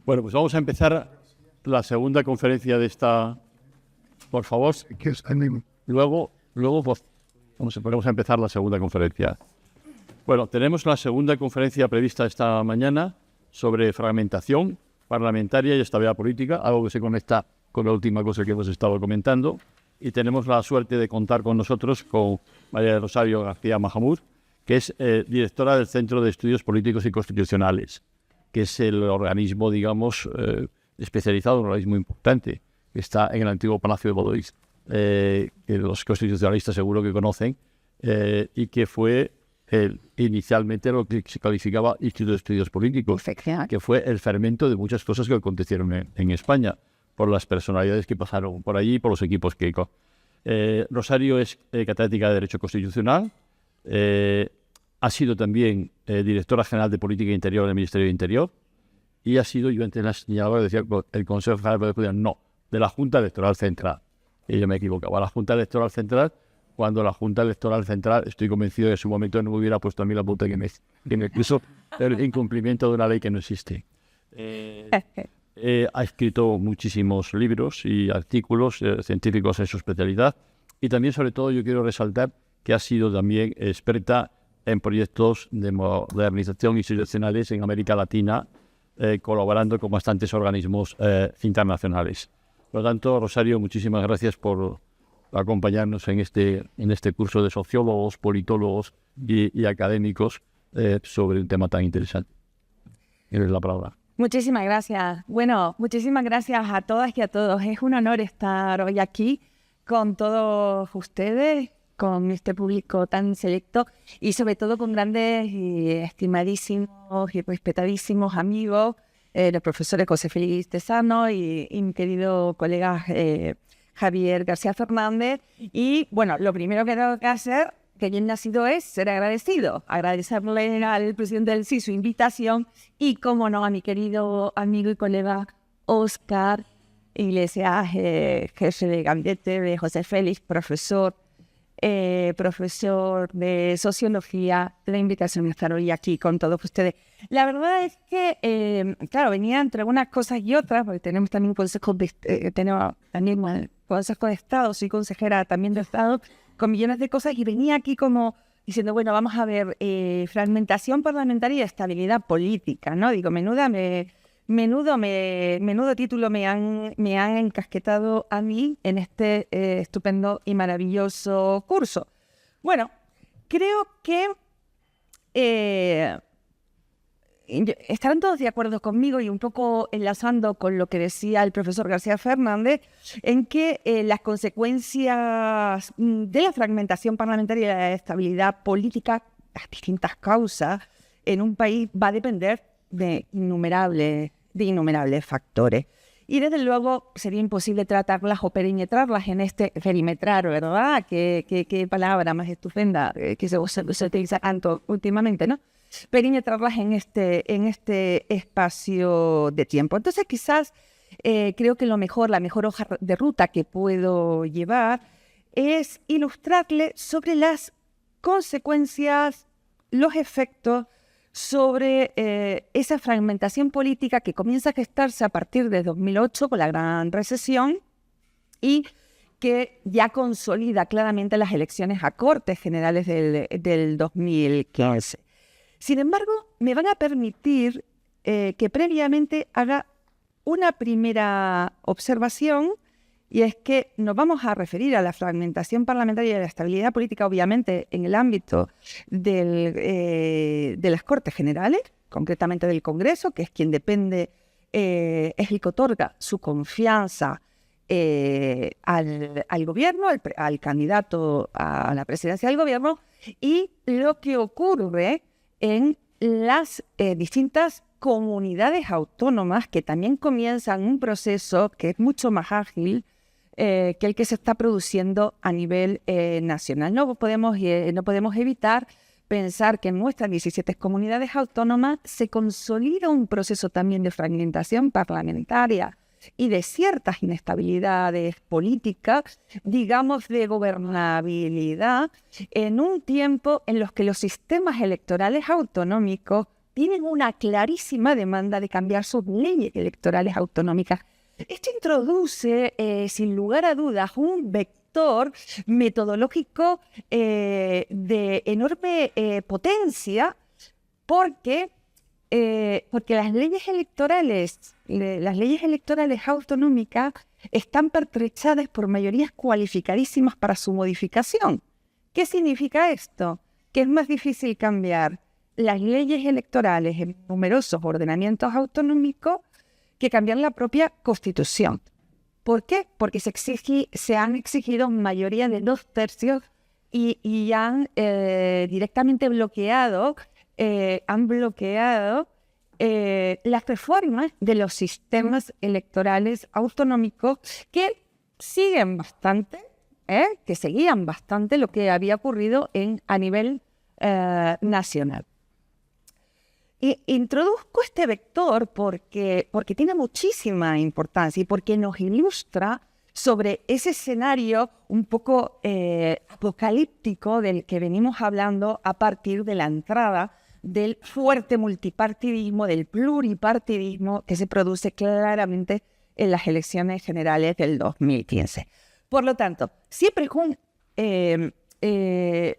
Bueno, pues vamos a empezar la segunda conferencia de esta... Por favor. Luego pues, vamos a empezar la segunda conferencia. Bueno, tenemos la segunda conferencia prevista esta mañana sobre fragmentación parlamentaria y estabilidad política, algo que se conecta con la última cosa que hemos estado comentando. Y tenemos la suerte de contar con nosotros con María del Rosario García Mahamud, que es directora del Centro de Estudios Políticos y Constitucionales, que es el organismo, digamos, especializado, un organismo importante, que está en el antiguo Palacio de Bodois, que los constitucionalistas seguro que conocen, y que fue inicialmente lo que se calificaba Instituto de Estudios Políticos, que fue el fermento de muchas cosas que acontecieron en España, por las personalidades que pasaron por allí y por los equipos que... Rosario es catedrática de Derecho Constitucional, ha sido también directora general de Política Interior del Ministerio de Interior y ha sido, yo antes la señalaba, decía el Consejo General de Poder Judicial, no, de la Junta Electoral Central. Y yo me equivocaba, la Junta Electoral Central, cuando la Junta Electoral Central, estoy convencido de que en su momento no me hubiera puesto a mí la puta que me puso el incumplimiento de una ley que no existe. Ha escrito muchísimos libros y artículos científicos en su especialidad y también, sobre todo, yo quiero resaltar que ha sido también experta en proyectos de modernización institucionales en América Latina, colaborando con bastantes organismos internacionales. Por lo tanto, Rosario, muchísimas gracias por acompañarnos en este curso de sociólogos, politólogos y académicos sobre un tema tan interesante. Tienes la palabra. Muchísimas gracias. Bueno, muchísimas gracias a todas y a todos. Es un honor estar hoy aquí con todos ustedes, con este público tan selecto y sobre todo con grandes y estimadísimos y respetadísimos amigos, los profesores José Félix Tesano y mi querido colega Javier García Fernández. Y bueno, lo primero que tengo que hacer, que bien nacido, es ser agradecido. Agradecerle al presidente del CSIC su invitación y, como no, a mi querido amigo y colega Óscar Iglesias, jefe de gabinete de José Félix, profesor de Sociología, la invitación a estar hoy aquí con todos ustedes. La verdad es que, claro, venía entre unas cosas y otras, porque tenemos también Consejo de Estado, soy consejera también de Estado, con millones de cosas, y venía aquí como diciendo, bueno, vamos a ver, fragmentación parlamentaria y estabilidad política, ¿no? Digo, menudo título me han encasquetado a mí en este estupendo y maravilloso curso. Bueno, creo que estarán todos de acuerdo conmigo y un poco enlazando con lo que decía el profesor García Fernández, en que las consecuencias de la fragmentación parlamentaria y la estabilidad política, las distintas causas en un país, va a depender de innumerables factores. Y desde luego sería imposible tratarlas o perimetrarlas en este perimetrar, ¿verdad? Qué palabra más estupenda que se utiliza tanto últimamente, ¿no? Perimetrarlas en este espacio de tiempo. Entonces quizás creo que la mejor hoja de ruta que puedo llevar es ilustrarle sobre las consecuencias, los efectos sobre esa fragmentación política que comienza a gestarse a partir de 2008 con la gran recesión y que ya consolida claramente las elecciones a Cortes Generales del 2015. Sin embargo, me van a permitir que previamente haga una primera observación, y es que nos vamos a referir a la fragmentación parlamentaria y a la estabilidad política, obviamente, en el ámbito de las Cortes Generales, concretamente del Congreso, que es quien depende, es el que otorga su confianza al gobierno, al candidato a la presidencia del gobierno, y lo que ocurre en las distintas comunidades autónomas que también comienzan un proceso que es mucho más ágil que el que se está produciendo a nivel nacional. No podemos evitar pensar que en nuestras 17 comunidades autónomas se consolida un proceso también de fragmentación parlamentaria y de ciertas inestabilidades políticas, digamos de gobernabilidad, en un tiempo en los que los sistemas electorales autonómicos tienen una clarísima demanda de cambiar sus leyes electorales autonómicas. Esto introduce, sin lugar a dudas, un vector metodológico de enorme potencia, porque las leyes electorales autonómicas están pertrechadas por mayorías cualificadísimas para su modificación. ¿Qué significa esto? Que es más difícil cambiar las leyes electorales en numerosos ordenamientos autonómicos que cambiar la propia Constitución. ¿Por qué? Porque se han exigido mayoría de 2/3 y han directamente bloqueado las reformas de los sistemas electorales autonómicos que seguían bastante lo que había ocurrido a nivel nacional. Introduzco este vector porque tiene muchísima importancia y porque nos ilustra sobre ese escenario un poco apocalíptico del que venimos hablando a partir de la entrada del fuerte multipartidismo, del pluripartidismo que se produce claramente en las elecciones generales del 2015. Por lo tanto, siempre es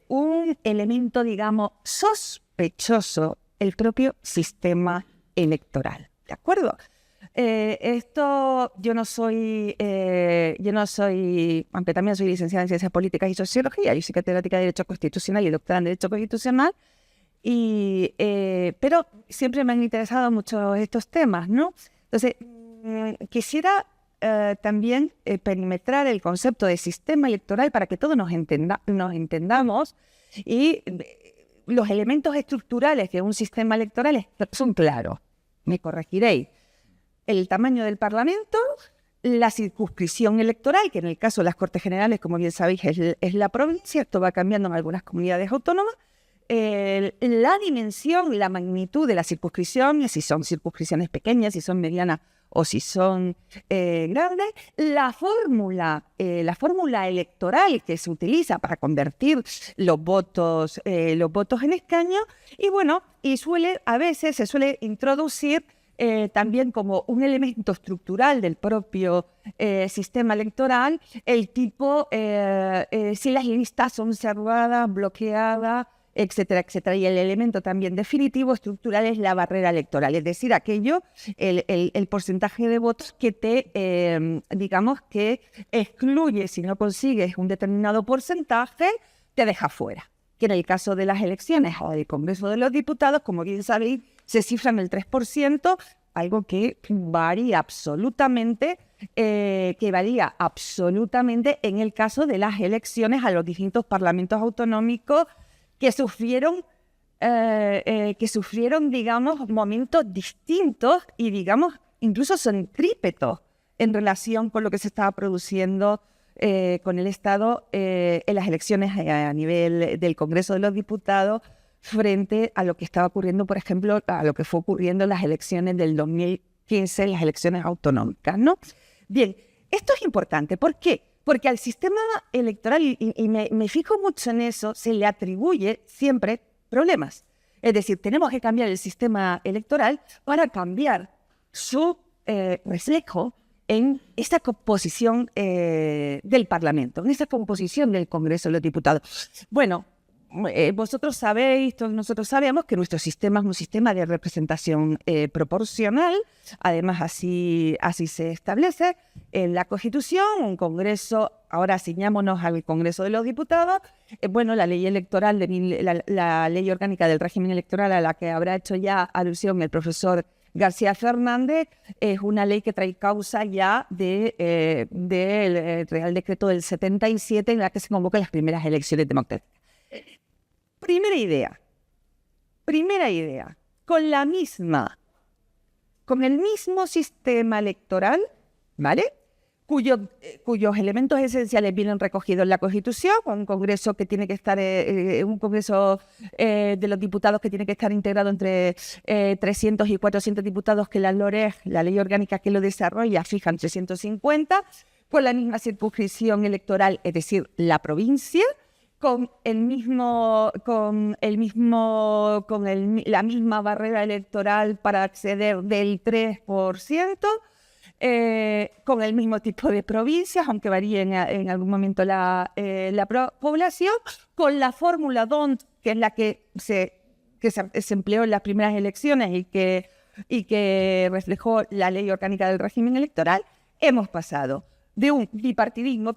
un elemento, digamos, sospechoso el propio sistema electoral, ¿de acuerdo? Yo no soy, aunque también soy licenciada en Ciencias Políticas y Sociología, yo soy catedrática de Derecho Constitucional y doctora en Derecho Constitucional, pero siempre me han interesado mucho estos temas, ¿no? Entonces, quisiera también perimetrar el concepto de sistema electoral para que todos nos entendamos y los elementos estructurales de un sistema electoral son claros. Me corregiréis. El tamaño del Parlamento, la circunscripción electoral, que en el caso de las Cortes Generales, como bien sabéis, es la provincia. Esto va cambiando en algunas comunidades autónomas. La dimensión, la magnitud de la circunscripción, si son circunscripciones pequeñas, si son medianas o si son grandes, la fórmula electoral que se utiliza para convertir los votos en escaño, y bueno, a veces se suele introducir también como un elemento estructural del propio sistema electoral, el tipo, si las listas son cerradas, bloqueadas, etcétera, etcétera. Y el elemento también definitivo, estructural, es la barrera electoral, es decir, el porcentaje de votos que digamos que excluye, si no consigues un determinado porcentaje, te deja fuera. Que en el caso de las elecciones o del Congreso de los Diputados, como bien sabéis, se cifra en el 3%, algo que varía absolutamente en el caso de las elecciones a los distintos parlamentos autonómicos que sufrieron, digamos, momentos distintos y, digamos, incluso centrípetos en relación con lo que se estaba produciendo con el Estado en las elecciones a nivel del Congreso de los Diputados frente a lo que estaba ocurriendo, por ejemplo, a lo que fue ocurriendo en las elecciones del 2015, las elecciones autonómicas, ¿no? Bien, esto es importante. ¿Por qué? Porque al sistema electoral, y me fijo mucho en eso, se le atribuye siempre problemas. Es decir, tenemos que cambiar el sistema electoral para cambiar su reflejo en esta composición del Parlamento, en esta composición del Congreso de los Diputados. Bueno, vosotros sabéis, todos nosotros sabemos que nuestro sistema es un sistema de representación proporcional. Además, así se establece en la Constitución. Un Congreso, ahora ciñámonos al Congreso de los Diputados. Bueno, la ley electoral, la ley orgánica del régimen electoral a la que habrá hecho ya alusión el profesor García Fernández, es una ley que trae causa ya del Real Decreto del 77, en la que se convocan las primeras elecciones democráticas. Primera idea, con el mismo sistema electoral, ¿vale? Cuyos elementos esenciales vienen recogidos en la Constitución, un Congreso que tiene que estar, un Congreso de los Diputados que tiene que estar integrado entre 300 y 400 diputados, que la LOREG, la ley orgánica que lo desarrolla, fijan 350, con la misma circunscripción electoral, es decir, la provincia. la misma barrera electoral para acceder del 3%, con el mismo tipo de provincias, aunque varíe en algún momento la población, con la fórmula DONT, que es la que se empleó en las primeras elecciones y que reflejó la ley orgánica del régimen electoral. Hemos pasado de un bipartidismo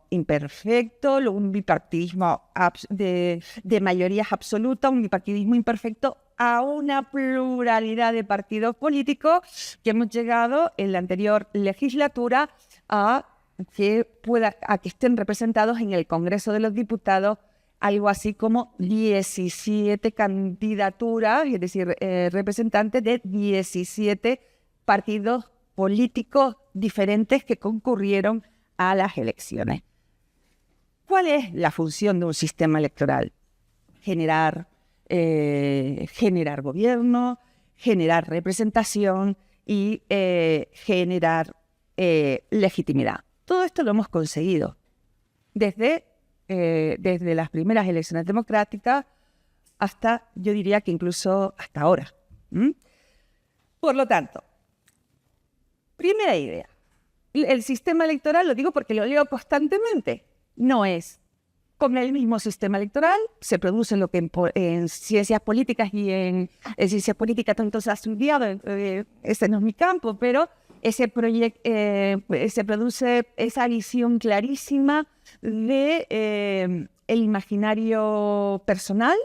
imperfecto, un bipartidismo de mayorías absolutas, un bipartidismo imperfecto, a una pluralidad de partidos políticos que hemos llegado en la anterior legislatura a que estén representados en el Congreso de los Diputados algo así como 17 candidaturas, es decir, representantes de 17 partidos políticos diferentes que concurrieron a las elecciones. ¿Cuál es la función de un sistema electoral? Generar gobierno, generar representación y generar legitimidad. Todo esto lo hemos conseguido desde las primeras elecciones democráticas hasta, yo diría que incluso hasta ahora. Por lo tanto, primera idea, el sistema electoral, lo digo porque lo leo constantemente, no es con el mismo sistema electoral, se produce lo que en ciencias políticas y en ciencias políticas tanto se ha estudiado, ese no es mi campo, pero se produce esa visión clarísima de el imaginario personal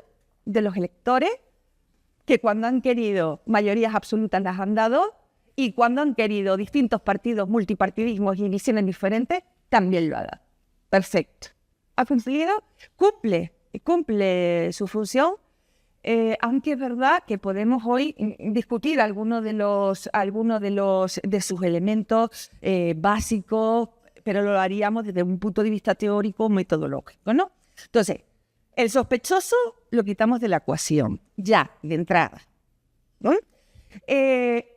de los electores, que cuando han querido mayorías absolutas las han dado, y cuando han querido distintos partidos, multipartidismos y visiones diferentes, también lo ha dado. Perfecto. ¿Ha cumplido? Cumple su función, aunque es verdad que podemos hoy discutir algunos de sus elementos básicos, pero lo haríamos desde un punto de vista teórico metodológico, ¿no? Entonces, el sospechoso lo quitamos de la ecuación, ya, de entrada, ¿no?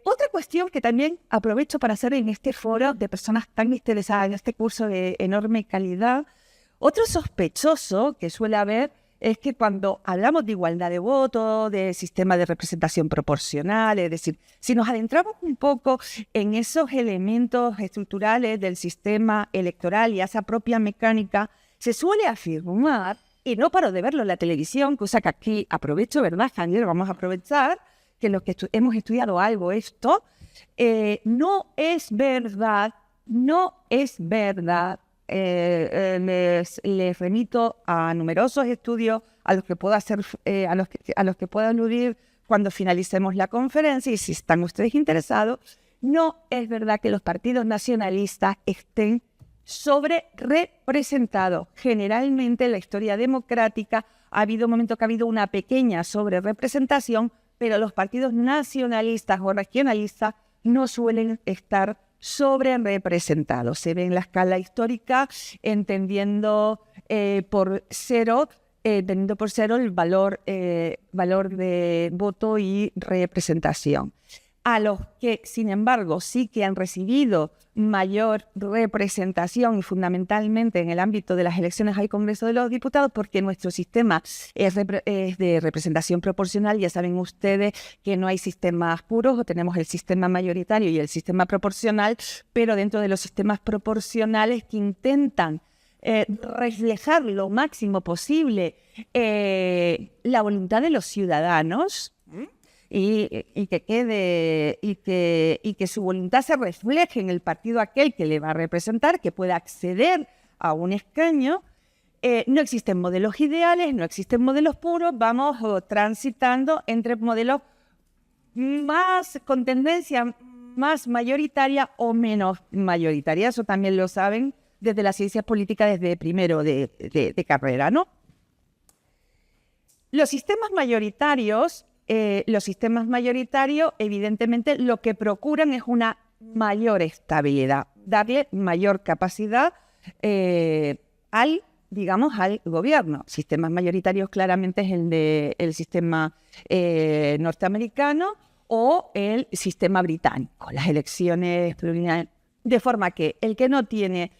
Otra cuestión que también aprovecho para hacer en este foro de personas tan interesadas en este curso de enorme calidad, otro sospechoso que suele haber es que cuando hablamos de igualdad de voto, de sistema de representación proporcional, es decir, si nos adentramos un poco en esos elementos estructurales del sistema electoral y a esa propia mecánica, se suele afirmar, y no paro de verlo en la televisión, cosa que aquí aprovecho, ¿verdad, Javier? Vamos a aprovechar que los que hemos estudiado algo esto, no es verdad, les remito a numerosos estudios a los que puedo aludir cuando finalicemos la conferencia, y si están ustedes interesados, no es verdad que los partidos nacionalistas estén sobre representados. Generalmente en la historia democrática ha habido un momento que ha habido una pequeña sobre representación, pero los partidos nacionalistas o regionalistas no suelen estar sobre representados. Se ve en la escala histórica entendiendo por cero el valor de voto y representación. A los que, sin embargo, sí que han recibido mayor representación, y fundamentalmente en el ámbito de las elecciones al Congreso de los Diputados, porque nuestro sistema es de representación proporcional. Ya saben ustedes que no hay sistemas puros, o tenemos el sistema mayoritario y el sistema proporcional, pero dentro de los sistemas proporcionales que intentan reflejar lo máximo posible la voluntad de los ciudadanos, y que su voluntad se refleje en el partido aquel que le va a representar, que pueda acceder a un escaño. No existen modelos ideales, no existen modelos puros, vamos transitando entre modelos más con tendencia más mayoritaria o menos mayoritaria. Eso también lo saben desde las ciencias políticas, desde primero de carrera, ¿no? Los sistemas mayoritarios, evidentemente, lo que procuran es una mayor estabilidad, darle mayor capacidad al gobierno. Sistemas mayoritarios claramente es el sistema norteamericano o el sistema británico. Las elecciones De forma que el que obtiene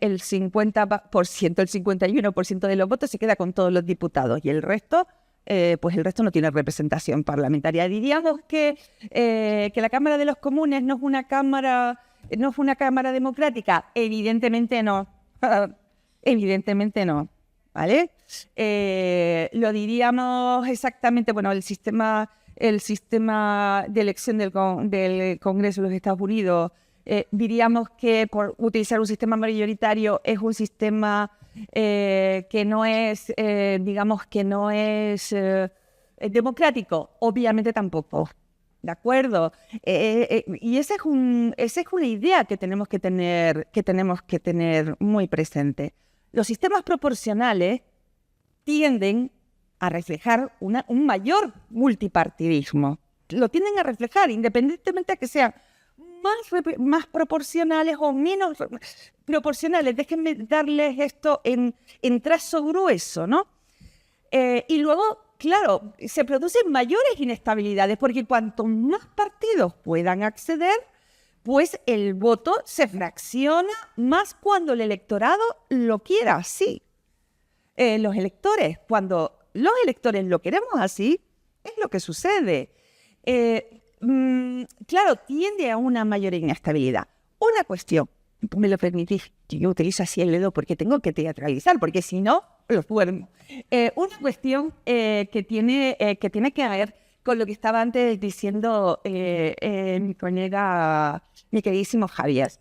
el 50%, el 51% de los votos se queda con todos los diputados y el resto, pues el resto no tiene representación parlamentaria. Diríamos que la Cámara de los Comunes no es una cámara democrática. Evidentemente no. Evidentemente no. ¿Vale? Lo diríamos exactamente, bueno, el sistema de elección del Congreso de los Estados Unidos, diríamos que por utilizar un sistema mayoritario es un sistema que no es, digamos, que no es democrático. Obviamente tampoco. ¿De acuerdo? Y esa es una idea que tenemos que tener muy presente. Los sistemas proporcionales tienden a reflejar un mayor multipartidismo. Lo tienden a reflejar, independientemente de que sean más proporcionales o menos proporcionales. Déjenme darles esto en trazo grueso, ¿no? Y luego, claro, se producen mayores inestabilidades, porque cuanto más partidos puedan acceder, pues el voto se fracciona más cuando el electorado lo quiera así. Cuando los electores lo queremos así, es lo que sucede. Claro, tiende a una mayor inestabilidad. Una cuestión, me lo permitís, yo utilizo así el dedo porque tengo que teatralizar, porque si no, los duermo. Una cuestión que tiene que ver con lo que estaba antes diciendo mi colega, mi queridísimo Javier.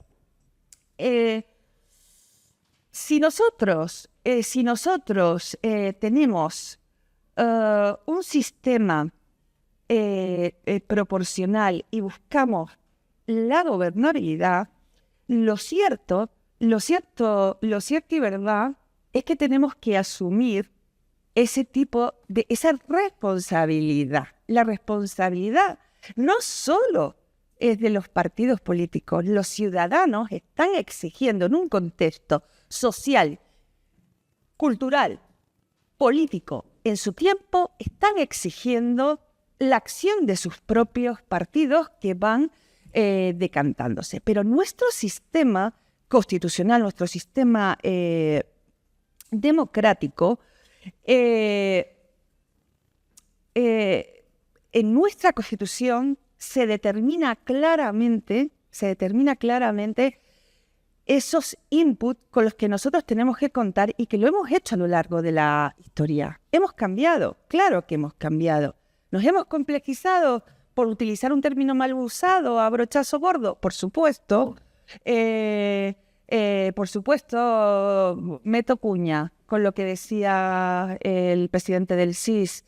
Si nosotros tenemos un sistema proporcional y buscamos la gobernabilidad, lo cierto y verdad es que tenemos que asumir esa responsabilidad. La responsabilidad no solo es de los partidos políticos, los ciudadanos están exigiendo en un contexto social, cultural, político, en su tiempo, están exigiendo la acción de sus propios partidos que van decantándose. Pero nuestro sistema constitucional, nuestro sistema democrático, en nuestra Constitución se determina claramente esos inputs con los que nosotros tenemos que contar y que lo hemos hecho a lo largo de la historia. Hemos cambiado, claro que hemos cambiado. Nos hemos complejizado por utilizar un término mal usado, a brochazo gordo, por supuesto. Meto cuña con lo que decía el presidente del CIS.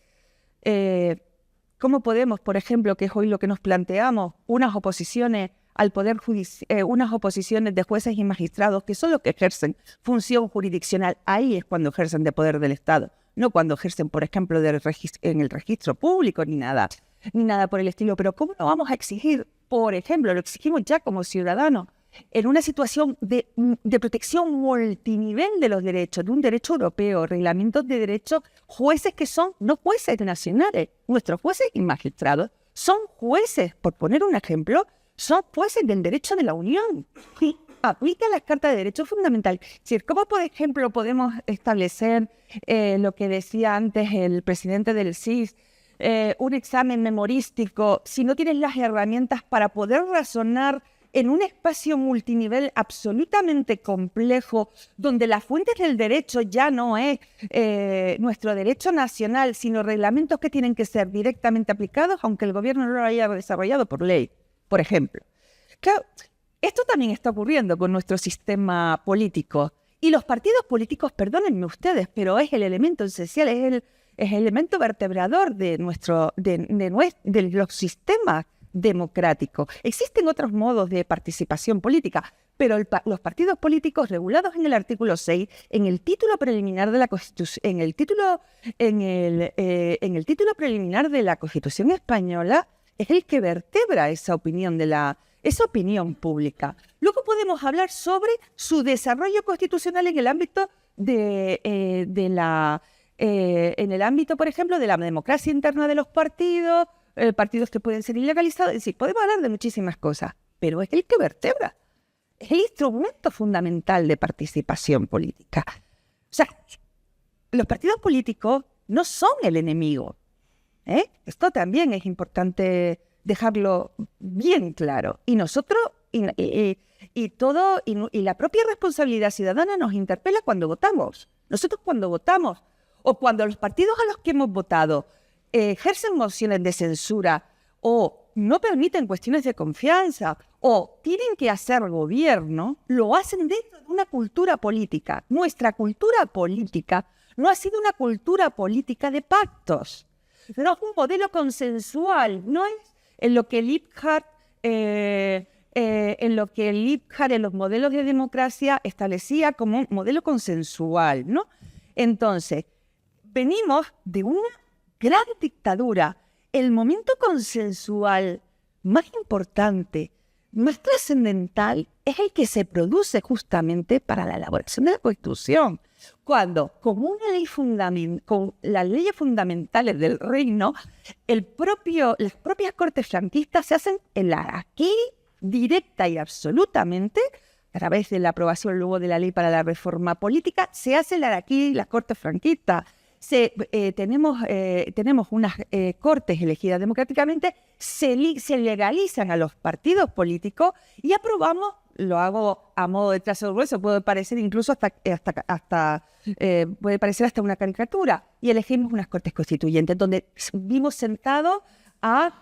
¿Cómo podemos, por ejemplo, que es hoy lo que nos planteamos, unas oposiciones al Poder Judicial, unas oposiciones de jueces y magistrados que son los que ejercen función jurisdiccional? Ahí es cuando ejercen de poder del Estado, no cuando ejercen, por ejemplo, en el registro público ni nada por el estilo. Pero ¿cómo lo vamos a exigir? Por ejemplo, lo exigimos ya como ciudadanos en una situación de protección multinivel de los derechos, de un derecho europeo, reglamentos de derecho, jueces que son no jueces nacionales. Nuestros jueces y magistrados son jueces, por poner un ejemplo, son jueces del derecho de la Unión. Y aplican las cartas de derechos fundamentales. ¿Cómo, por ejemplo, podemos establecer lo que decía antes el presidente del CIS, un examen memorístico, si no tienes las herramientas para poder razonar en un espacio multinivel absolutamente complejo, donde las fuentes del derecho ya no es nuestro derecho nacional, sino reglamentos que tienen que ser directamente aplicados, aunque el gobierno no lo haya desarrollado por ley, por ejemplo? Claro, esto también está ocurriendo con nuestro sistema político. Y los partidos políticos, perdónenme ustedes, pero es el elemento esencial, es el elemento vertebrador de los sistemas democrático. Existen otros modos de participación política, pero los partidos políticos regulados en el artículo 6, en el título preliminar de la Constitución, en el título preliminar de la Constitución española, es el que vertebra esa opinión pública. Luego podemos hablar sobre su desarrollo constitucional en el ámbito en el ámbito, por ejemplo, de la democracia interna de los partidos que pueden ser ilegalizados. Es decir, podemos hablar de muchísimas cosas, pero es el que vertebra es el instrumento fundamental de participación política. O sea, los partidos políticos no son el enemigo. Esto también es importante dejarlo bien claro. Y nosotros, y la propia responsabilidad ciudadana nos interpela cuando votamos. Nosotros cuando votamos, o cuando los partidos a los que hemos votado ejercen mociones de censura, o no permiten cuestiones de confianza, o tienen que hacer gobierno, lo hacen dentro de una cultura política. Nuestra cultura política no ha sido una cultura política de pactos. No es un modelo consensual, no es en lo que Liebhardt, en los modelos de democracia establecía como un modelo consensual, ¿no? Entonces, venimos de una gran dictadura. El momento consensual más importante, más trascendental, es el que se produce justamente para la elaboración de la Constitución. Cuando, con las leyes fundamentales del reino, las propias cortes franquistas se hacen en la aquí directa y absolutamente, a través de la aprobación luego de la ley para la reforma política, se hace la de aquí las cortes franquistas. Tenemos unas cortes elegidas democráticamente, se legalizan a los partidos políticos y aprobamos, lo hago a modo de trazo grueso, puede parecer incluso puede parecer hasta una caricatura, y elegimos unas cortes constituyentes donde vimos sentados a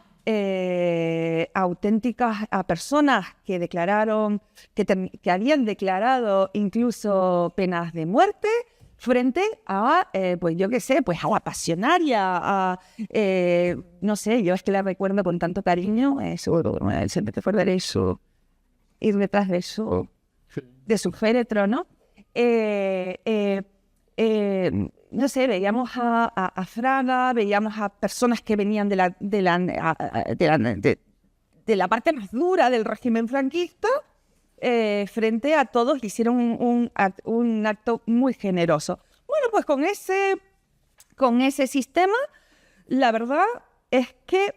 personas que declararon, que habían declarado incluso penas de muerte, frente a, pues yo qué sé, pues a la pasionaria, no sé, yo es que la recuerdo con tanto cariño, se me fue de eso, ir detrás de eso, de su féretro, ¿no? No sé, veíamos a Fraga, veíamos a personas que venían de la parte más dura del régimen franquista, frente a todos hicieron un acto muy generoso. Bueno, pues con ese sistema, la verdad es que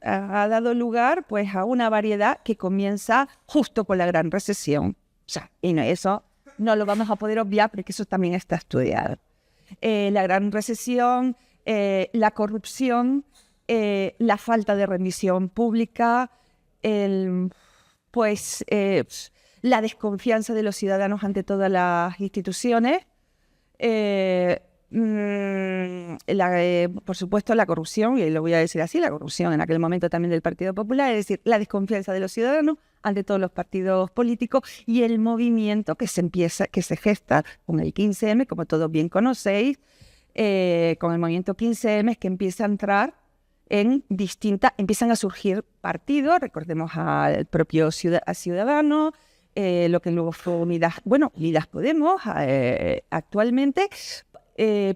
ha dado lugar pues a una variedad que comienza justo con la Gran Recesión. O sea, y eso no lo vamos a poder obviar porque eso también está estudiado. La Gran Recesión, la corrupción, la falta de rendición pública, la desconfianza de los ciudadanos ante todas las instituciones, por supuesto la corrupción, y lo voy a decir así, la corrupción en aquel momento también del Partido Popular, es decir, la desconfianza de los ciudadanos ante todos los partidos políticos y el movimiento que se gesta con el 15M, como todos bien conocéis, con el movimiento 15M, que empieza a entrar empiezan a surgir partidos, recordemos al propio Ciudadanos, lo que luego fue Unidas Podemos, actualmente,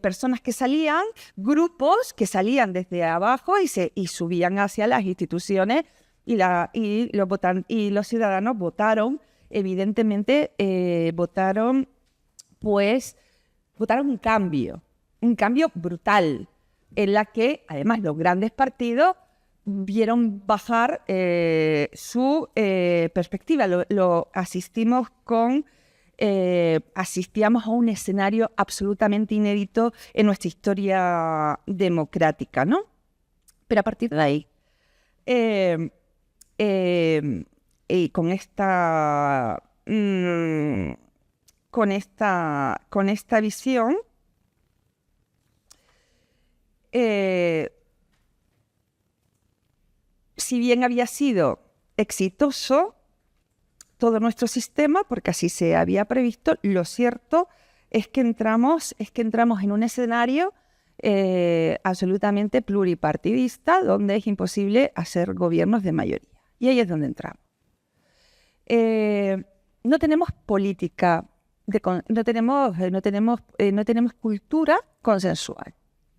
personas que salían, grupos que salían desde abajo y subían hacia las instituciones y los ciudadanos votaron, evidentemente, votaron un cambio brutal, en la que, además, los grandes partidos vieron bajar su perspectiva. Asistíamos a un escenario absolutamente inédito en nuestra historia democrática, ¿no? Pero a partir de ahí, con esta visión, si bien había sido exitoso todo nuestro sistema, porque así se había previsto, lo cierto es que entramos en un escenario absolutamente pluripartidista, donde es imposible hacer gobiernos de mayoría. Y ahí es donde entramos. No tenemos política, no tenemos cultura consensual.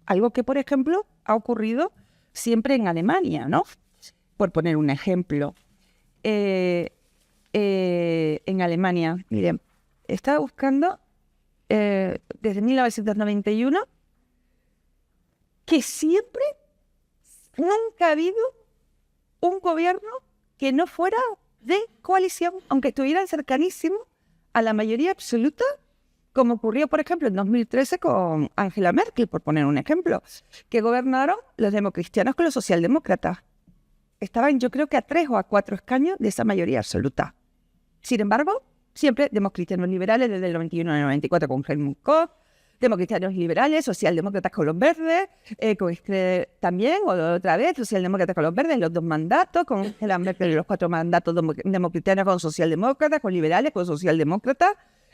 Algo que, por ejemplo, ha ocurrido siempre en Alemania, ¿no? Por poner un ejemplo. En Alemania, miren, estaba buscando desde 1991 que nunca ha habido un gobierno que no fuera de coalición, aunque estuvieran cercanísimos a la mayoría absoluta, como ocurrió, por ejemplo, en 2013 con Angela Merkel, por poner un ejemplo, que gobernaron los democristianos con los socialdemócratas. Estaban, yo creo que a 3 o a 4 escaños de esa mayoría absoluta. Sin embargo, siempre democristianos liberales desde el 91 al 94 con Helmut Kohl, democristianos liberales, socialdemócratas con los verdes, con también, o otra vez, socialdemócratas con los verdes, los 2 mandatos, con Angela Merkel los 4 mandatos democristianos con socialdemócratas, con liberales, con socialdemócratas,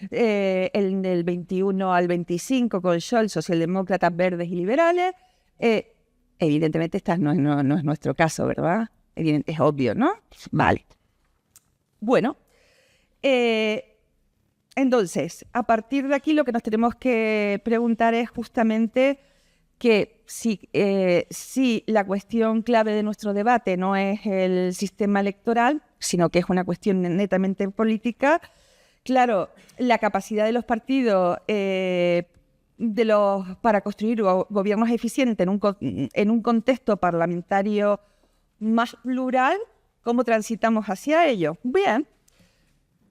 el del 21 al 25 con Scholz, socialdemócratas, verdes y liberales. Evidentemente, esta no es nuestro caso, ¿verdad? Es obvio, ¿no? Vale. Bueno, entonces, a partir de aquí lo que nos tenemos que preguntar es justamente que si la cuestión clave de nuestro debate no es el sistema electoral, sino que es una cuestión netamente política, claro, la capacidad de los partidos para construir gobiernos eficientes en un contexto parlamentario más plural, ¿cómo transitamos hacia ello? Bien,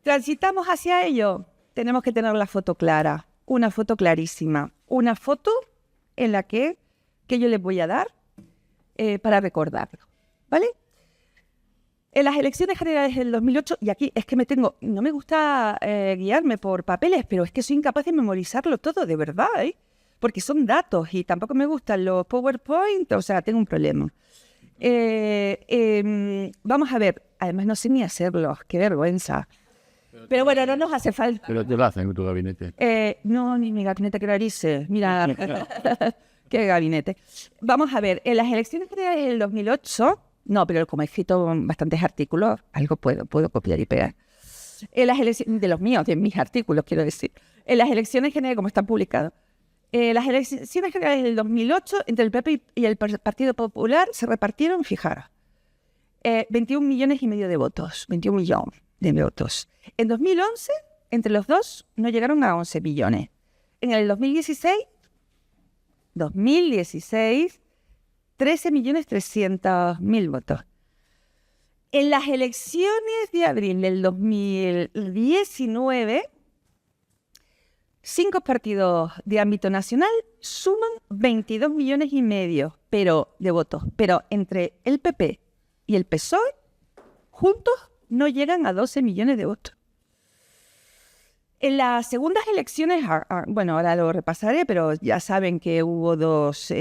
transitamos hacia ello. Tenemos que tener la foto clara, una foto clarísima, una foto en la que yo les voy a dar para recordarlo, ¿vale? En las elecciones generales del 2008, y aquí es que no me gusta guiarme por papeles, pero es que soy incapaz de memorizarlo todo, de verdad, porque son datos y tampoco me gustan los PowerPoint, o sea, tengo un problema. Vamos a ver, además no sé ni hacerlos, qué vergüenza. Pero bueno, no nos hace falta. Pero te lo hacen en tu gabinete. No, ni mi gabinete que narices. Mira, qué gabinete. Vamos a ver, en las elecciones generales del 2008, no, pero como he escrito bastantes artículos, algo puedo copiar y pegar. En las elecciones, de mis artículos, quiero decir. En las elecciones generales, como están publicados, las elecciones generales del 2008, entre el PP y el Partido Popular, se repartieron, fijaros, 21 millones y medio de votos. 21 millones de votos. En 2011, entre los dos, no llegaron a 11 millones. En el 2016, 13.300.000 votos. En las elecciones de abril del 2019, 5 partidos de ámbito nacional suman 22 millones y medio de votos, pero entre el PP y el PSOE, juntos no llegan a 12 millones de votos. En las segundas elecciones, bueno, ahora lo repasaré, pero ya saben que hubo hemos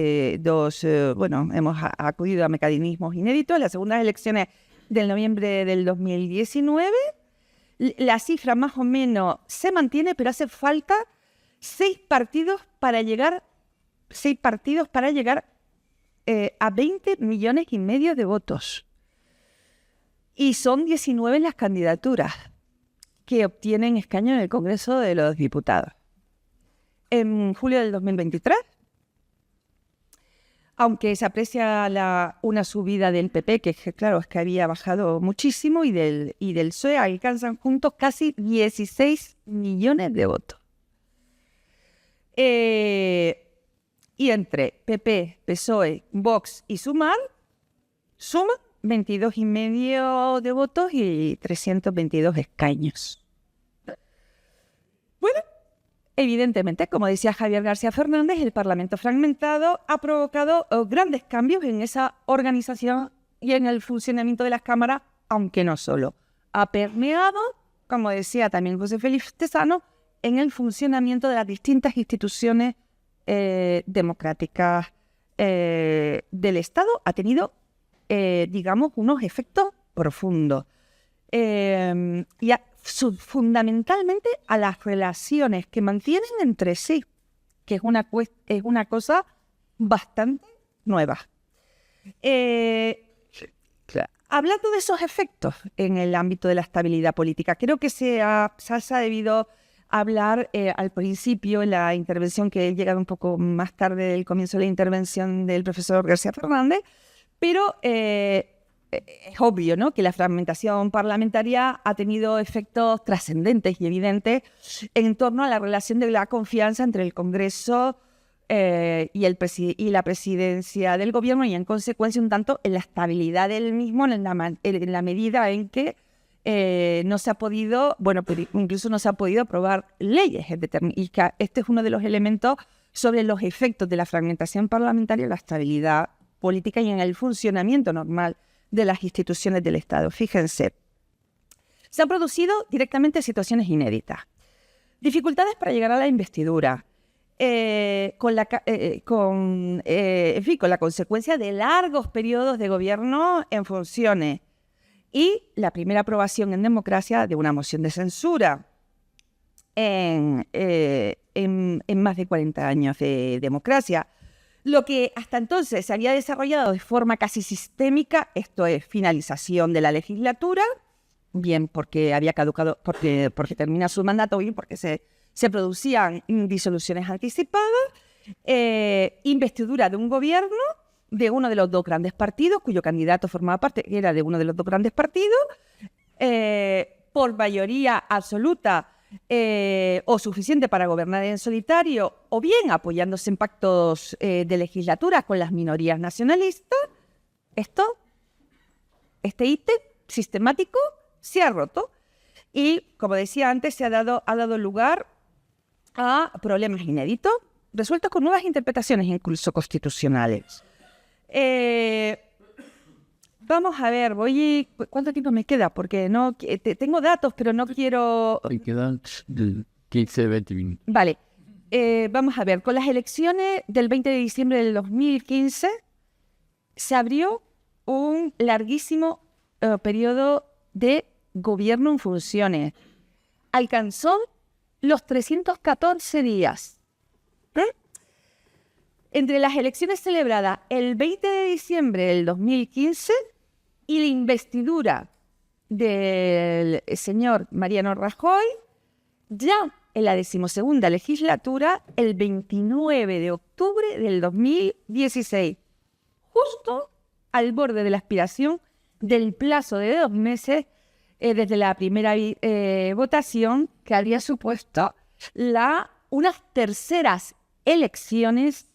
acudido a mecanismos inéditos. En las segundas elecciones del noviembre del 2019, la cifra más o menos se mantiene, pero hace falta 6 partidos para llegar a 20 millones y medio de votos. Y son 19 las candidaturas que obtienen escaño en el Congreso de los Diputados. En julio del 2023, aunque se aprecia una subida del PP, que claro, es que había bajado muchísimo, y del PSOE, alcanzan juntos casi 16 millones de votos. Y entre PP, PSOE, Vox y Sumar, suman 22,5 de votos y 322 escaños. Bueno, evidentemente, como decía Javier García Fernández, el Parlamento fragmentado ha provocado grandes cambios en esa organización y en el funcionamiento de las cámaras, aunque no solo. Ha permeado, como decía también José Félix Tesano, en el funcionamiento de las distintas instituciones democráticas del Estado. Ha tenido digamos, unos efectos profundos. Y fundamentalmente a las relaciones que mantienen entre sí, que es una cosa bastante nueva. Hablando de esos efectos en el ámbito de la estabilidad política, creo que se ha debido hablar al principio, en la intervención que he llegado un poco más tarde del comienzo de la intervención del profesor García Fernández, pero es obvio, ¿no?, que la fragmentación parlamentaria ha tenido efectos trascendentes y evidentes en torno a la relación de la confianza entre el Congreso y la presidencia del Gobierno, y en consecuencia un tanto en la estabilidad del mismo, en la medida en que no se ha podido, incluso no se ha podido aprobar leyes. Y que este es uno de los elementos sobre los efectos de la fragmentación parlamentaria en la estabilidad política y en el funcionamiento normal de las instituciones del Estado. Fíjense, se han producido directamente situaciones inéditas. Dificultades para llegar a la investidura, con la consecuencia de largos periodos de gobierno en funciones y la primera aprobación en democracia de una moción de censura en más de 40 años de democracia. Lo que hasta entonces se había desarrollado de forma casi sistémica, esto es, finalización de la legislatura, bien porque había caducado, porque termina su mandato, bien porque se producían disoluciones anticipadas, investidura de un gobierno de uno de los dos grandes partidos, cuyo candidato formaba parte, era de uno de los dos grandes partidos, por mayoría absoluta o suficiente para gobernar en solitario, o bien apoyándose en pactos de legislatura con las minorías nacionalistas. Este ítem sistemático se ha roto y, como decía antes, ha dado lugar a problemas inéditos, resueltos con nuevas interpretaciones, incluso constitucionales. Vamos a ver, ¿cuánto tiempo me queda? Porque no tengo datos, pero no quiero... Me quedan 15, 20 minutos. Vale, vamos a ver, con las elecciones del 20 de diciembre del 2015 se abrió un larguísimo periodo de gobierno en funciones. Alcanzó los 314 días. Entre las elecciones celebradas el 20 de diciembre del 2015 y la investidura del señor Mariano Rajoy, ya en la 12ª legislatura, el 29 de octubre del 2016, justo al borde de la expiración del plazo de 2 meses desde la primera votación, que habría supuesto unas terceras elecciones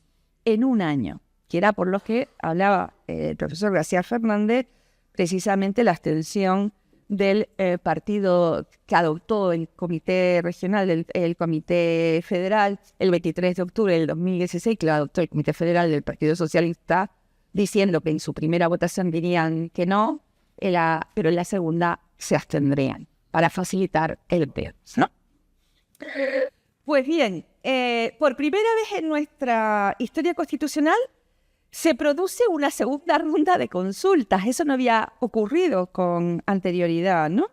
en un año, que era por lo que hablaba el profesor García Fernández, precisamente la abstención del partido que adoptó el Comité Regional, el Comité Federal, el 23 de octubre del 2016, que lo adoptó el Comité Federal del Partido Socialista, diciendo que en su primera votación dirían que no, pero en la segunda se abstendrían para facilitar el voto, ¿no? Pues bien, por primera vez en nuestra historia constitucional se produce una segunda ronda de consultas. Eso no había ocurrido con anterioridad, ¿no?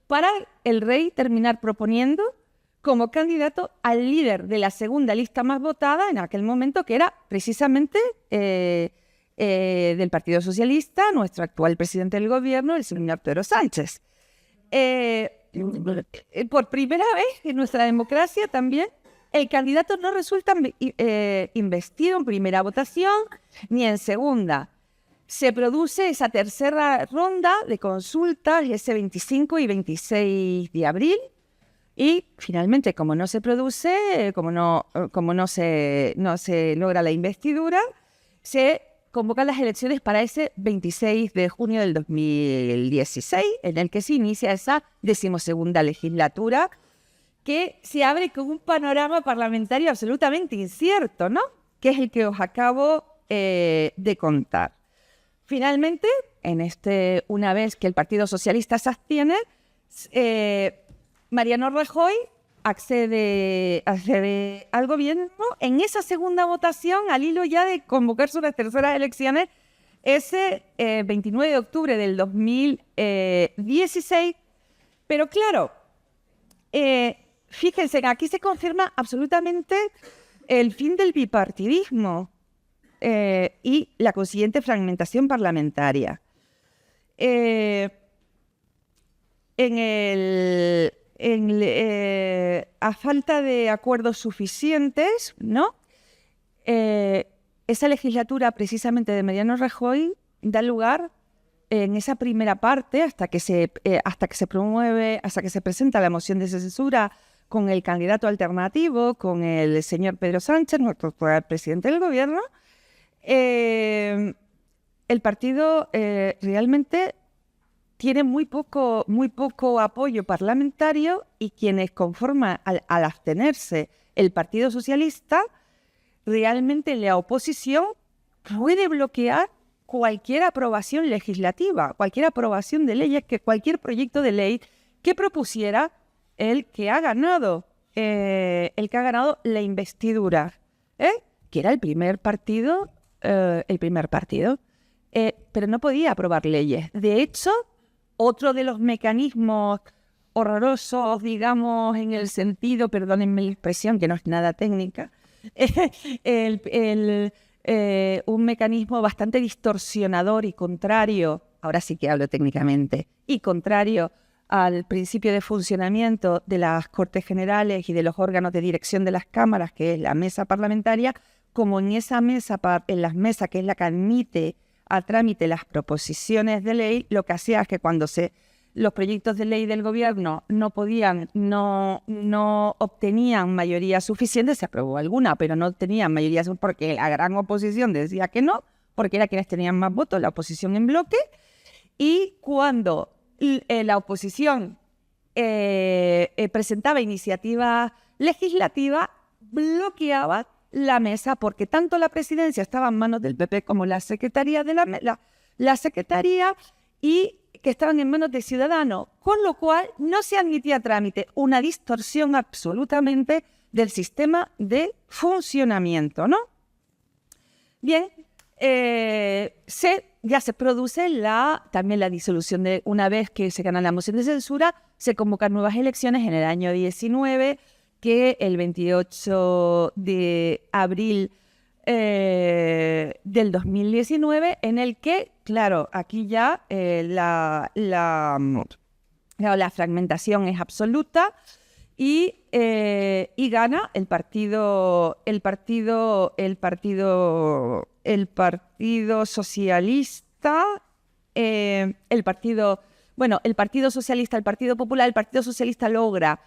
Para el rey terminar proponiendo como candidato al líder de la segunda lista más votada en aquel momento, que era precisamente del Partido Socialista, nuestro actual presidente del gobierno, el señor Pedro Sánchez. Por primera vez en nuestra democracia también, el candidato no resulta investido en primera votación ni en segunda. Se produce esa tercera ronda de consultas ese 25 y 26 de abril y finalmente, como no se produce, como no se logra la investidura, se convocan las elecciones para ese 26 de junio del 2016, en el que se inicia esa 12ª legislatura, que se abre con un panorama parlamentario absolutamente incierto, ¿no? Que es el que os acabo de contar. Finalmente, una vez que el Partido Socialista se abstiene, Mariano Rajoy accede al gobierno en esa segunda votación, al hilo ya de convocarse unas terceras elecciones, ese 29 de octubre del 2016. Pero claro, fíjense, aquí se confirma absolutamente el fin del bipartidismo y la consiguiente fragmentación parlamentaria. A falta de acuerdos suficientes, ¿no? Esa legislatura precisamente de Mariano Rajoy da lugar en esa primera parte hasta que se presenta la moción de censura con el candidato alternativo, con el señor Pedro Sánchez, nuestro actual presidente del gobierno. el partido realmente tiene muy poco apoyo parlamentario y quienes conforman al abstenerse el Partido Socialista, realmente la oposición puede bloquear cualquier aprobación legislativa, cualquier aprobación de leyes, cualquier proyecto de ley que propusiera el que ha ganado la investidura, que era el primer partido, pero no podía aprobar leyes. De hecho, otro de los mecanismos horrorosos, digamos, en el sentido, perdónenme la expresión, que no es nada técnica, un mecanismo bastante distorsionador y contrario, ahora sí que hablo técnicamente, y contrario al principio de funcionamiento de las Cortes Generales y de los órganos de dirección de las cámaras, que es la mesa parlamentaria, como en esa mesa, en las mesas, que es la que admite a trámite las proposiciones de ley, lo que hacía es que cuando los proyectos de ley del gobierno no obtenían mayoría suficiente, se aprobó alguna, pero no tenían mayoría suficiente porque la gran oposición decía que no, porque era quienes tenían más votos, la oposición en bloque, y cuando la oposición presentaba iniciativa legislativa, bloqueaba la mesa porque tanto la presidencia estaba en manos del PP como la secretaría la secretaría y que estaban en manos de Ciudadanos, con lo cual no se admitía a trámite, una distorsión absolutamente del sistema de funcionamiento, ¿no? Bien, ya se produce también la disolución una vez que se gana la moción de censura, se convocan nuevas elecciones en el año 19, que el 28 de abril del 2019, en el que, claro, aquí ya la fragmentación es absoluta y gana el Partido Socialista, el Partido Socialista, el Partido Popular. El Partido Socialista logra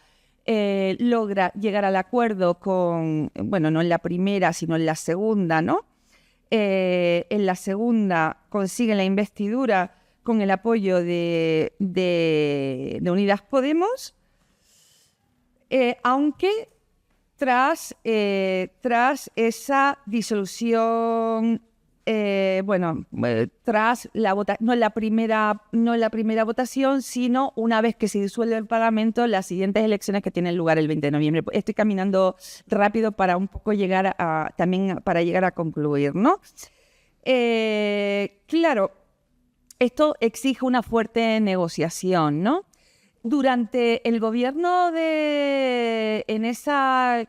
llegar al acuerdo no en la primera, sino en la segunda, ¿no? En la segunda consigue la investidura con el apoyo de Unidas Podemos, aunque tras esa disolución, tras no la primera votación, sino una vez que se disuelve el Parlamento, las siguientes elecciones que tienen lugar el 20 de noviembre. Estoy caminando rápido para un poco llegar a concluir, ¿no? Claro, esto exige una fuerte negociación, ¿no? Durante el gobierno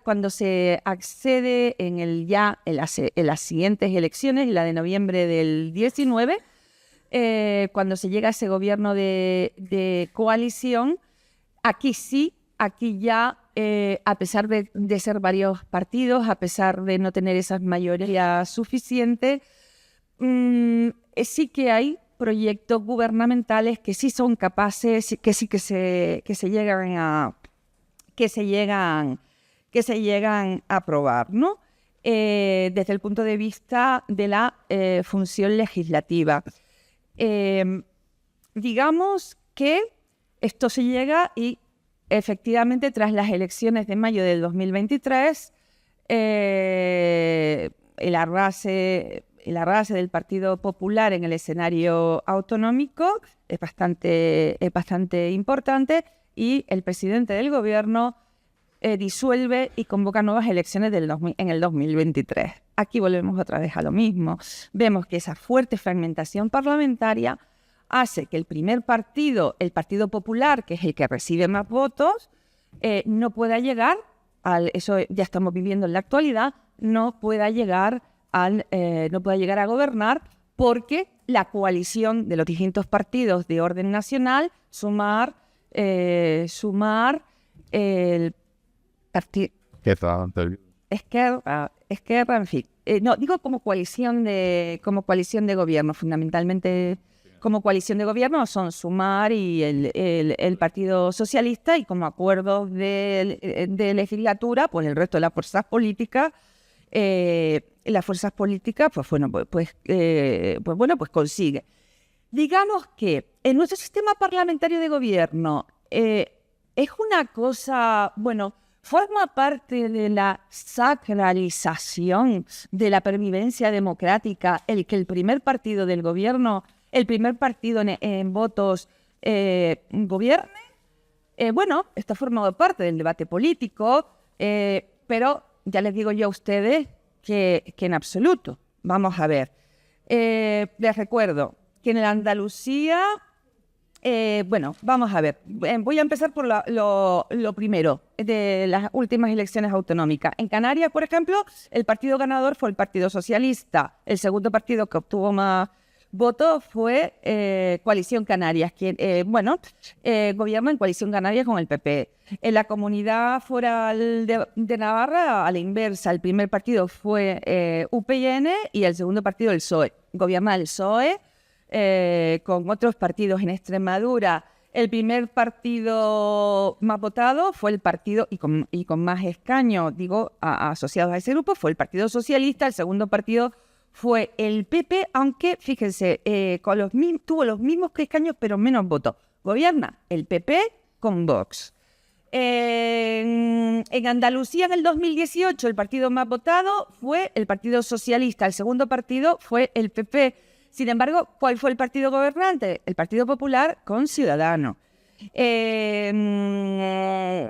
cuando se accede en las siguientes elecciones, la de noviembre del 19, cuando se llega a ese gobierno de coalición, aquí ya, a pesar de ser varios partidos, a pesar de no tener esas mayorías suficientes, sí que hay proyectos gubernamentales que sí son capaces, que se llegan a aprobar, ¿no? Desde el punto de vista de la función legislativa. Digamos que esto se llega y efectivamente tras las elecciones de mayo del 2023, el arrase del Partido Popular en el escenario autonómico es bastante importante y el presidente del gobierno disuelve y convoca nuevas elecciones en el 2023. Aquí volvemos otra vez a lo mismo. Vemos que esa fuerte fragmentación parlamentaria hace que el primer partido, el Partido Popular, que es el que recibe más votos, no pueda llegar eso ya estamos viviendo en la actualidad, no pueda llegar a gobernar porque la coalición de los distintos partidos de orden nacional, Sumar, el partido Esquerra, en fin. No, digo como coalición de gobierno, fundamentalmente como coalición de gobierno son Sumar y el Partido Socialista, y como acuerdos de legislatura, pues el resto de las fuerzas políticas las fuerzas políticas, pues consigue. Digamos que en nuestro sistema parlamentario de gobierno es una cosa, forma parte de la sacralización de la pervivencia democrática el que el primer partido del gobierno, el primer partido en votos gobierne. Está formado parte del debate político, pero ya les digo yo a ustedes que en absoluto. Vamos a ver. Les recuerdo que en la Andalucía, vamos a ver. Voy a empezar por lo primero, de las últimas elecciones autonómicas. En Canarias, por ejemplo, el partido ganador fue el Partido Socialista. El segundo partido que obtuvo más votos fue Coalición Canarias, que gobierna en Coalición Canarias con el PP. En la Comunidad Foral de Navarra, a la inversa, el primer partido fue UPyN y el segundo partido el PSOE. Gobierna el PSOE con otros partidos. En Extremadura, el primer partido más votado fue el partido, y con más escaños, asociados a ese grupo, fue el Partido Socialista. El segundo partido fue el PP, aunque, fíjense, tuvo los mismos escaños, pero menos votos. Gobierna el PP con Vox. En Andalucía, en el 2018, el partido más votado fue el Partido Socialista. El segundo partido fue el PP. Sin embargo, ¿cuál fue el partido gobernante? El Partido Popular con Ciudadanos. En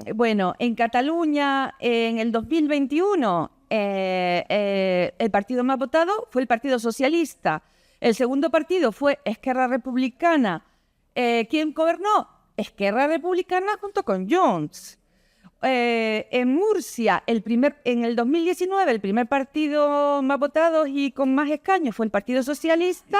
Cataluña, en el 2021, el partido más votado fue el Partido Socialista. El segundo partido fue Esquerra Republicana. ¿Quién gobernó? Esquerra Republicana junto con Junts. En Murcia, en el 2019, el primer partido más votado y con más escaños fue el Partido Socialista.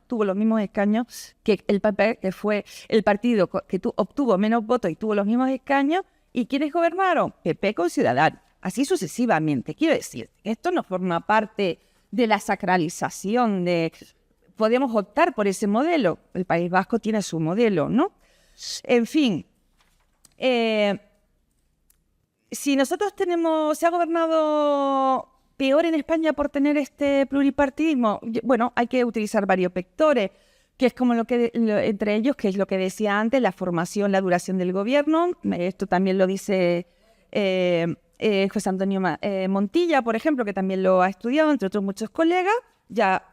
Tuvo los mismos escaños que el PP, que fue el partido que obtuvo menos votos y tuvo los mismos escaños. ¿Y quiénes gobernaron? PP con Ciudadanos. Así sucesivamente. Quiero decir, esto no forma parte de la sacralización podemos optar por ese modelo. El País Vasco tiene su modelo, ¿no? En fin, si nosotros se ha gobernado peor en España por tener este pluripartidismo, hay que utilizar varios vectores, que es como entre ellos, que es lo que decía antes, la formación, la duración del gobierno. Esto también lo dice José Antonio Montilla, por ejemplo, que también lo ha estudiado, entre otros muchos colegas. Ya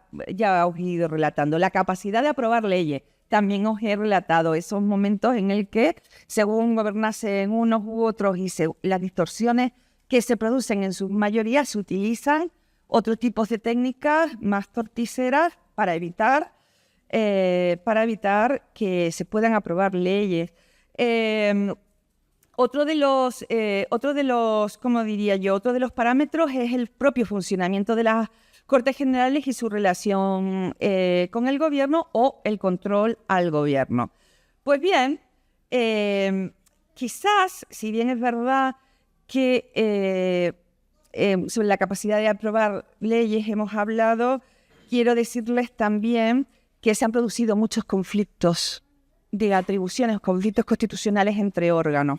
os he ido relatando. La capacidad de aprobar leyes. También os he relatado esos momentos en el que, según gobernasen unos u otros y las distorsiones que se producen en su mayoría, se utilizan otros tipos de técnicas más torticeras para evitar que se puedan aprobar leyes. Otro de los parámetros es el propio funcionamiento de las Cortes Generales y su relación con el gobierno o el control al gobierno. Pues bien, quizás, si bien es verdad que sobre la capacidad de aprobar leyes hemos hablado, quiero decirles también que se han producido muchos conflictos de atribuciones, conflictos constitucionales entre órganos,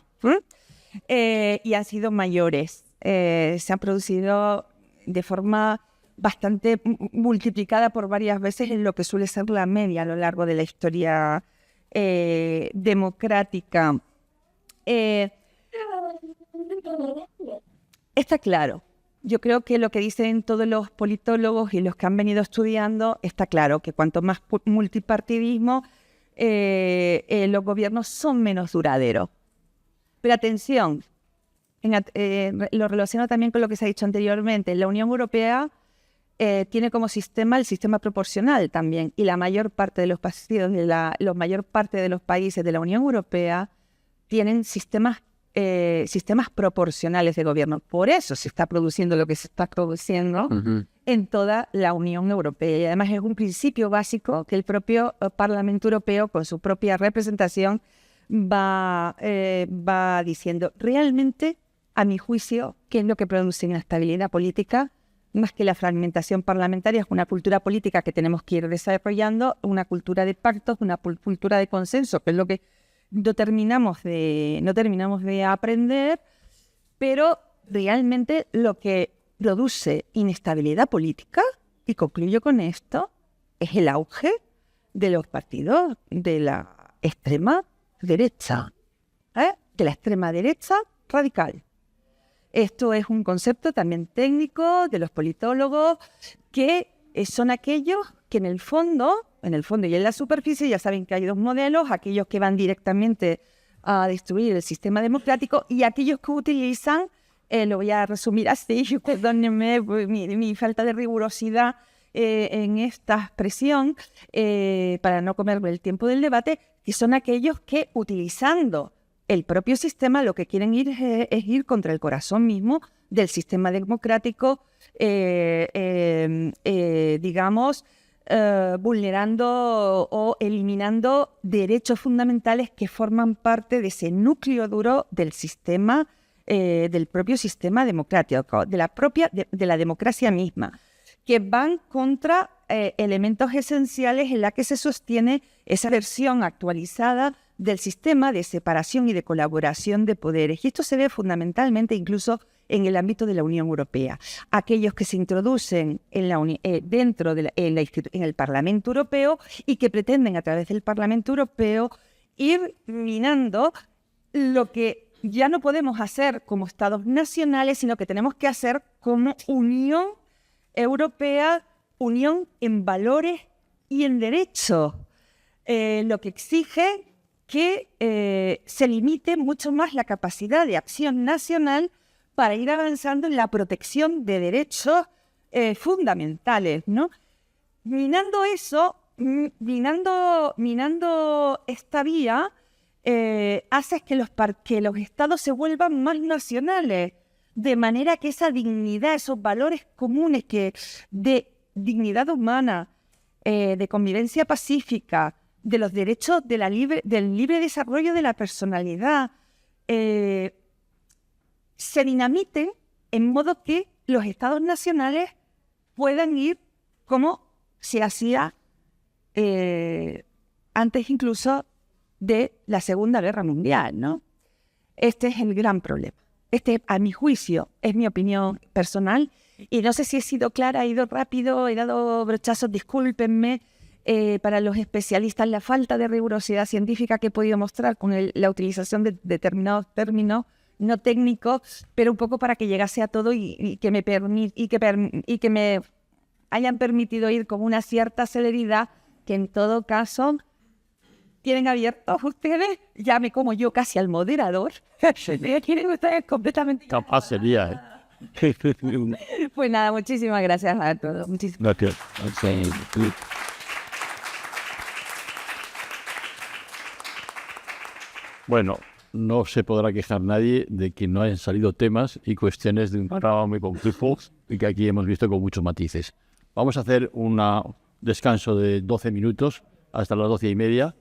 y han sido mayores. Se han producido de forma bastante multiplicada por varias veces en lo que suele ser la media a lo largo de la historia democrática. Está claro. Yo creo que lo que dicen todos los politólogos y los que han venido estudiando, está claro que cuanto más multipartidismo, los gobiernos son menos duraderos. Pero atención, lo relaciono también con lo que se ha dicho anteriormente. La Unión Europea tiene como sistema el sistema proporcional también, y la mayor parte de los partidos la mayor parte de los países de la Unión Europea tienen sistemas proporcionales de gobierno. Por eso se está produciendo lo que se está produciendo en toda la Unión Europea. Y además es un principio básico que el propio Parlamento Europeo, con su propia representación, va diciendo. Realmente, a mi juicio, ¿qué es lo que produce inestabilidad política? Más que la fragmentación parlamentaria, es una cultura política que tenemos que ir desarrollando, una cultura de pactos, una cultura de consenso, que es lo que no terminamos de aprender, pero realmente lo que produce inestabilidad política, y concluyo con esto, es el auge de los partidos de la extrema derecha, de la extrema derecha radical. Esto es un concepto también técnico de los politólogos, que son aquellos que en el fondo y en la superficie, ya saben que hay dos modelos, aquellos que van directamente a destruir el sistema democrático y aquellos que utilizan, lo voy a resumir así, perdónenme mi falta de rigurosidad en esta expresión, para no comerme el tiempo del debate, que son aquellos que, utilizando el propio sistema, lo que quieren ir es ir contra el corazón mismo del sistema democrático, digamos, vulnerando o eliminando derechos fundamentales que forman parte de ese núcleo duro del sistema, del propio sistema democrático, de la democracia misma, que van contra elementos esenciales en la que se sostiene esa versión actualizada del sistema de separación y de colaboración de poderes. Y esto se ve fundamentalmente incluso en el ámbito de la Unión Europea. Aquellos que se introducen en en el Parlamento Europeo y que pretenden a través del Parlamento Europeo ir minando lo que ya no podemos hacer como Estados nacionales, sino que tenemos que hacer como Unión Europea, unión en valores y en derechos, lo que exige que se limite mucho más la capacidad de acción nacional para ir avanzando en la protección de derechos fundamentales, ¿no? Minando eso, minando esta vía, hace que los estados se vuelvan más nacionales, de manera que esa dignidad, esos valores comunes de dignidad humana, de convivencia pacífica, de los derechos del libre desarrollo de la personalidad, se dinamiten en modo que los estados nacionales puedan ir como se hacía antes incluso de la Segunda Guerra Mundial, ¿no? Este es el gran problema. Este, a mi juicio, es mi opinión personal, y no sé si he sido clara, he ido rápido, he dado brochazos, discúlpenme. Para los especialistas, la falta de rigurosidad científica que he podido mostrar con la utilización de determinados términos no técnicos, pero un poco para que llegase a todo y que me hayan permitido ir con una cierta celeridad, que en todo caso tienen abiertos ustedes, ya me como yo casi al moderador. Quieren ustedes completamente... Capaz sería, Pues nada, muchísimas gracias a todos. Gracias. Bueno, no se podrá quejar nadie de que no hayan salido temas y cuestiones de un programa muy complejo y que aquí hemos visto con muchos matices. Vamos a hacer un descanso de 12 minutos hasta las 12:30